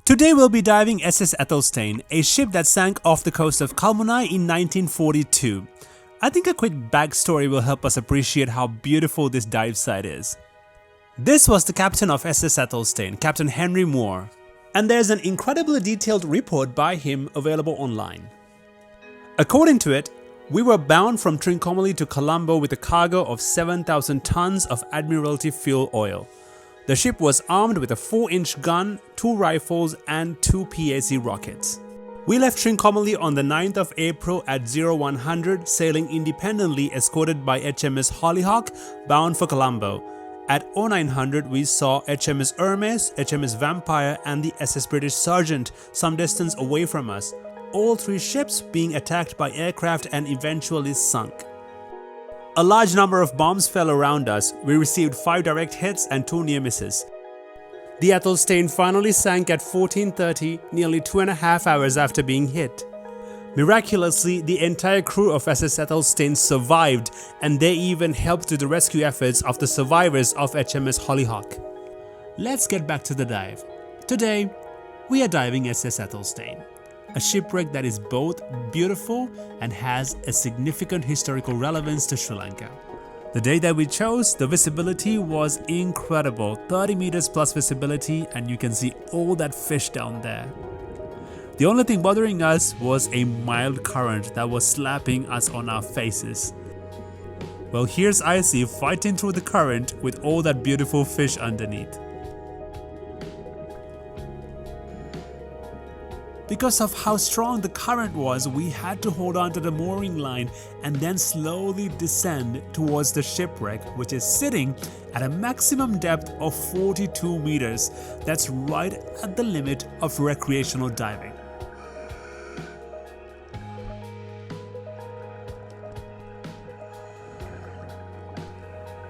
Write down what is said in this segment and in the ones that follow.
Today we'll be diving SS Athelstane, a ship that sank off the coast of Kalmunai in 1942. I think a quick backstory will help us appreciate how beautiful this dive site is. This was the captain of SS Athelstane, Captain Henry Moore, and there's an incredibly detailed report by him available online. According to it, we were bound from Trincomalee to Colombo with a cargo of 7,000 tons of Admiralty fuel oil. The ship was armed with a 4-inch gun, 2 rifles and 2 PAC rockets. We left Trincomalee on the 9th of April at 0100, sailing independently escorted by HMS Hollyhock, bound for Colombo. At 0900 we saw HMS Hermes, HMS Vampire and the SS British Sergeant some distance away from us, all 3 ships being attacked by aircraft and eventually sunk. A large number of bombs fell around us. We received 5 direct hits and 2 near misses. The Athelstane finally sank at 14:30, nearly 2.5 hours after being hit. Miraculously, the entire crew of SS Athelstane survived, and they even helped with the rescue efforts of the survivors of HMS Hollyhock. Let's get back to the dive. Today, we are diving SS Athelstane, a shipwreck that is both beautiful and has a significant historical relevance to Sri Lanka. The day that we chose, the visibility was incredible, 30 meters plus visibility, and you can see all that fish down there. The only thing bothering us was a mild current that was slapping us on our faces. Well, here's Icy fighting through the current with all that beautiful fish underneath. Because of how strong the current was, we had to hold on to the mooring line and then slowly descend towards the shipwreck, which is sitting at a maximum depth of 42 meters. That's right at the limit of recreational diving.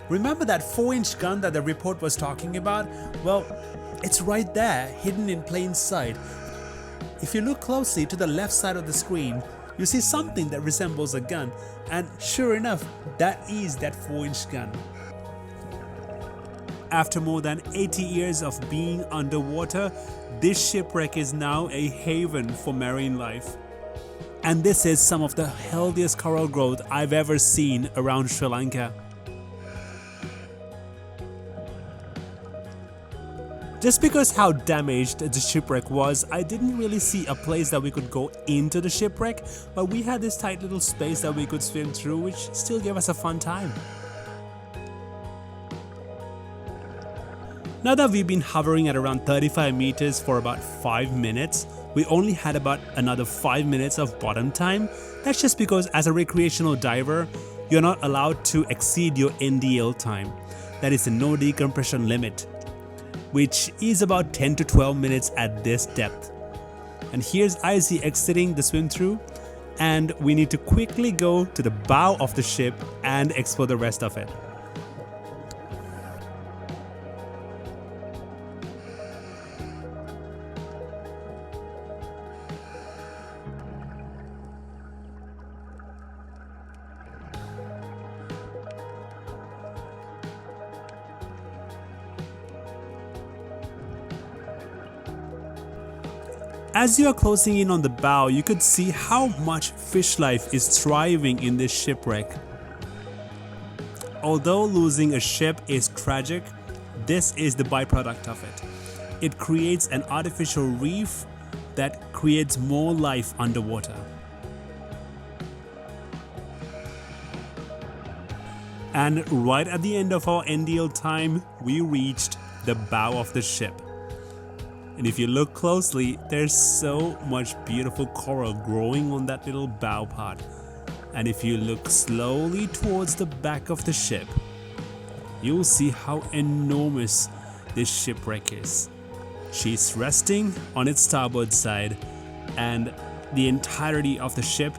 Remember that 4-inch gun that the report was talking about? Well, it's right there, hidden in plain sight. If you look closely to the left side of the screen, you see something that resembles a gun, and sure enough, that is that 4-inch gun. After more than 80 years of being underwater, this shipwreck is now a haven for marine life. And this is some of the healthiest coral growth I've ever seen around Sri Lanka. Just because how damaged the shipwreck was, I didn't really see a place that we could go into the shipwreck, but we had this tight little space that we could swim through, which still gave us a fun time. Now that we've been hovering at around 35 meters for about 5 minutes, we only had about another 5 minutes of bottom time. That's just because as a recreational diver, you're not allowed to exceed your NDL time. That is the no decompression limit, which is about 10 to 12 minutes at this depth. And here's Icy exiting the swim through, and we need to quickly go to the bow of the ship and explore the rest of it. As you are closing in on the bow, you could see how much fish life is thriving in this shipwreck. Although losing a ship is tragic, this is the byproduct of it. It creates an artificial reef that creates more life underwater. And right at the end of our NDL time, we reached the bow of the ship. And if you look closely, there's so much beautiful coral growing on that little bow part. And if you look slowly towards the back of the ship, you'll see how enormous this shipwreck is. She's resting on its starboard side, and the entirety of the ship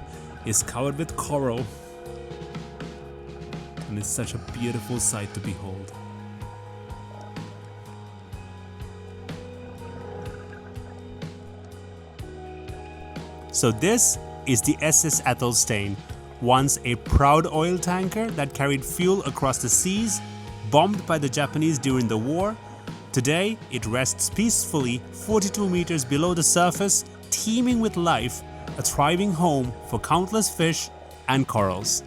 is covered with coral. And it's such a beautiful sight to behold. So this is the SS Athelstane, once a proud oil tanker that carried fuel across the seas, bombed by the Japanese during the war, Today, it rests peacefully 42 meters below the surface, teeming with life, a thriving home for countless fish and corals.